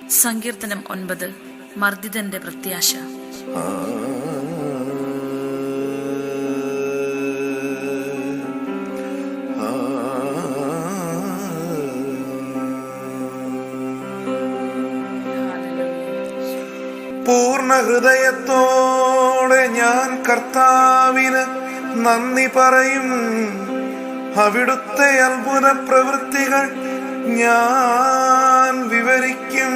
സങ്കീർത്തനം 9. മർദ്ദിതന്റെ പ്രത്യാശ. പൂർണ്ണ ഹൃദയത്തോടെ ഞാൻ കർത്താവിന് നന്ദി പറയും. അവിടുത്തെ അത്ഭുത പ്രവൃത്തികൾ ഞാൻ വിവരിക്കും.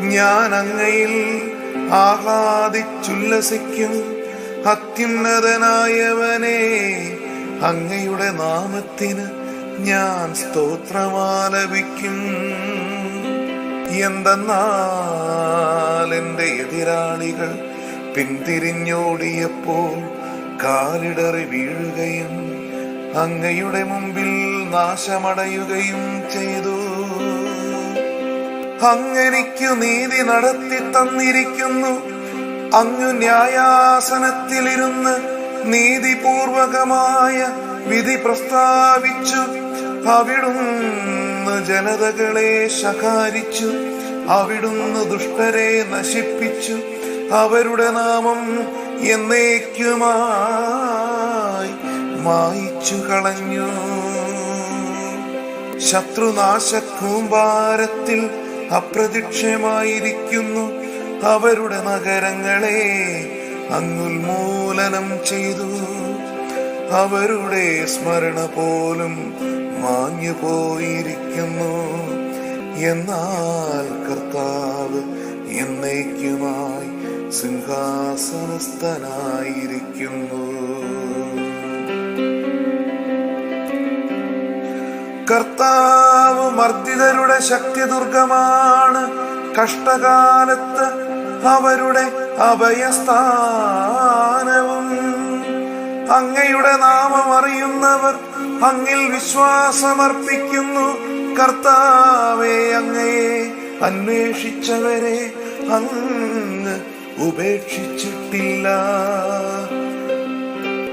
ഞാൻ അങ്ങയിൽ ആഹ്ലാദിച്ചുല്ലസിക്കും. അത്യുന്നതനായവനെ, അങ്ങയുടെ നാമത്തിന് ഞാൻ സ്തോത്രമാലപിക്കും. എന്തെന്നാൽ എൻ്റെ എതിരാളികൾ പിന്തിരിഞ്ഞോടിയപ്പോൾ കാലിടറി വീഴുകയും അങ്ങയുടെ മുമ്പിൽ നാശമടയുകയും ചെയ്തു. അങ്ങെനിക്കു നീതി നടത്തി തന്നിരിക്കുന്നു. അങ്ങു ന്യായാസനത്തിലിരുന്ന് നീതിപൂർവകമായ വിധി പ്രസ്താവിച്ചു. അവിടുന്ന് ജനതകളെ ശകാരിച്ചു. അവിടുന്ന് ദുഷ്ടരെ നശിപ്പിച്ചു. അവരുടെ നാമം എന്നേക്കുമായി മായിച്ചു കളഞ്ഞു. ശത്രുനാശ കൂമ്പാരത്തിൽ അപ്രത്യക്ഷമായിരിക്കുന്നു. അവരുടെ നഗരങ്ങളെ അങ്ങുന്മൂലനം ചെയ്തു. അവരുടെ സ്മരണ പോലും മാഞ്ഞു പോയിരിക്കുന്നു. എന്നാൽ കർത്താവ് എന്നേക്കുമായി സിംഹാസനസ്ഥനായിരിക്കുന്നു. കർത്താവ് മർദ്ദിതരുടെ ശക്തിദുർഗമാണ്. കഷ്ടകാലത്ത് അവരുടെ അഭയസ്ഥാനവും. അങ്ങയുടെ നാമം അറിയുന്നവർ അങ്ങിൽ വിശ്വാസമർപ്പിക്കുന്നു. കർത്താവേ, അങ്ങയെ അന്വേഷിച്ചവരെ അങ്ങ് ഉപേക്ഷിച്ചിട്ടില്ല.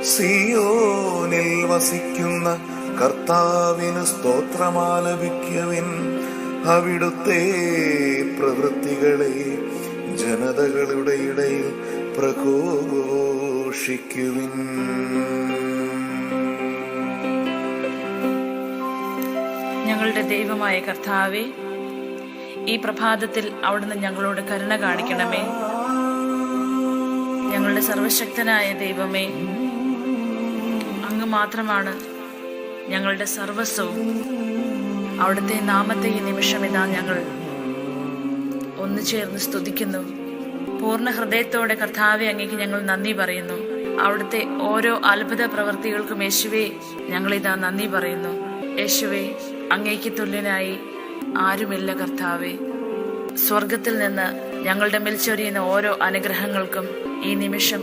സിയോനിൽ വസിക്കുന്ന കർത്താവിന് സ്തോത്രമാലപിക്കുവിൻ. അവിടുത്തെ പ്രവൃത്തികളെ ജനതകളുടെ ഇടയിൽ പ്രഘോഷിക്കുവിൻ. ഞങ്ങളുടെ ദൈവമായ കർത്താവേ, ഈ പ്രഭാതത്തിൽ അവിടുന്ന് ഞങ്ങളോട് കരുണ കാണിക്കണമേ. ഞങ്ങളുടെ സർവശക്തനായ ദൈവമേ, അങ്ങ് മാത്രമാണ് ഞങ്ങളുടെ സർവസ്വവും. അവിടുത്തെ നാമത്തെ ഈ നിമിഷം ഇതാ ഞങ്ങൾ ഒന്നു ചേർന്ന് സ്തുതിക്കുന്നു. പൂർണ്ണ ഹൃദയത്തോടെ കർത്താവെ, അങ്ങേക്ക് ഞങ്ങൾ നന്ദി പറയുന്നു. അവിടുത്തെ ഓരോ അത്ഭുത പ്രവൃത്തികൾക്കും യേശുവേ ഞങ്ങളിതാ നന്ദി പറയുന്നു. യേശുവേ, അങ്ങേക്ക് തുല്യനായി ആരുമില്ല കർത്താവേ. സ്വർഗത്തിൽ നിന്ന് ഞങ്ങളുടെ മേൽ ചൊരിയുന്ന ഓരോ അനുഗ്രഹങ്ങൾക്കും ഈ നിമിഷം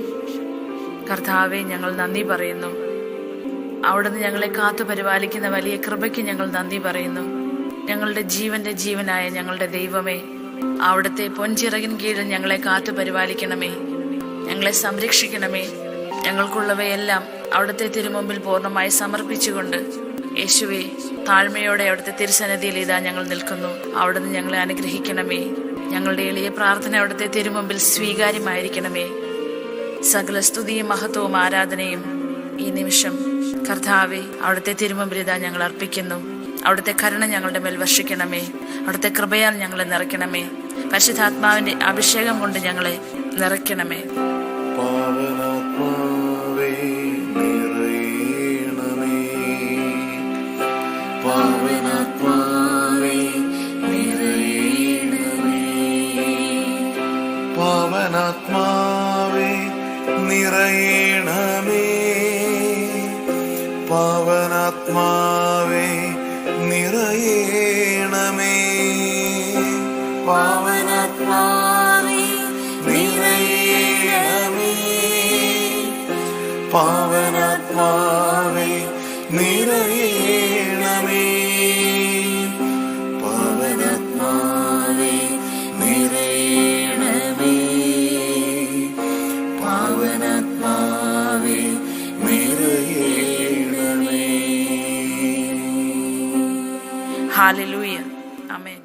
കർത്താവെ ഞങ്ങൾ നന്ദി പറയുന്നു. അവിടുന്ന് ഞങ്ങളെ കാത്തു പരിപാലിക്കുന്ന വലിയ കൃപയ്ക്ക് ഞങ്ങൾ നന്ദി പറയുന്നു. ഞങ്ങളുടെ ജീവന്റെ ജീവനായ ഞങ്ങളുടെ ദൈവമേ, അവിടുത്തെ പൊൻചിറകിൻ കീഴിൽ ഞങ്ങളെ കാത്തു പരിപാലിക്കണമേ. ഞങ്ങളെ സംരക്ഷിക്കണമേ. ഞങ്ങൾക്കുള്ളവയെല്ലാം അവിടുത്തെ തിരുമുമ്പിൽ പൂർണ്ണമായി സമർപ്പിച്ചുകൊണ്ട് യേശുവേ, താഴ്മയോടെ അവിടുത്തെ തിരുസന്നിധിയിൽ ഇതാ ഞങ്ങൾ നിൽക്കുന്നു. അവിടുന്ന് ഞങ്ങളെ അനുഗ്രഹിക്കണമേ. ഞങ്ങളുടെ എളിയ പ്രാർത്ഥന അവിടുത്തെ തിരുമുമ്പിൽ സ്വീകാര്യമായിരിക്കണമേ. സകല സ്തുതിയും മഹത്വവും ആരാധനയും ഈ നിമിഷം കർത്താവേ അവിടുത്തെ തിരുമുമ്പിൽ ഇതാ ഞങ്ങൾ അർപ്പിക്കുന്നു. അവിടുത്തെ കരുണ ഞങ്ങളുടെ മേൽ വർഷിക്കണമേ. അവിടുത്തെ കൃപയാൽ ഞങ്ങളെ നിറയ്ക്കണമേ. പരിശുദ്ധാത്മാവിന്റെ അഭിഷേകം കൊണ്ട് ഞങ്ങളെ നിറയ്ക്കണമേ. പാവനാത്മാവേ നിറയണമേ. പാവനാത്മാവേ നിറയണമേ. പാവനാത്മാവേ നിറയണമേ. പാവനാത്മാവേ നിറയണമേ. പാവനാത്മാവേ നിറയണമേ. പാവനാത്മാവേ നിറയണമേ. ഹല്ലേലൂയ. ആമേൻ.